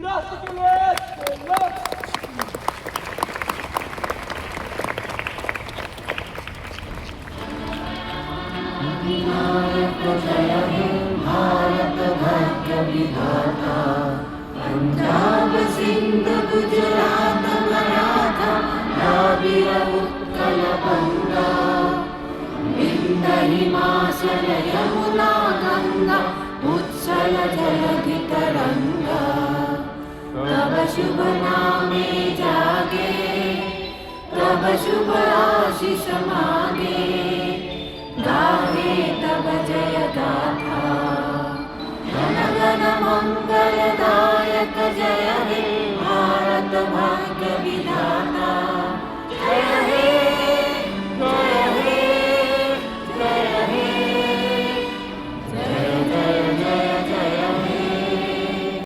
राष्ट्र के लिए विनायक जय हे भारत भाग्य विधाता, पंजाब सिंध गुजरात मराठा द्राविड़ उत्कल बंगा, विंध्य हिमाचल यमुना गंगा उत्कल जलधि तरंगा। तब शुभ नामे जागे, तब शुभ आशीष मांगे, गाहे तब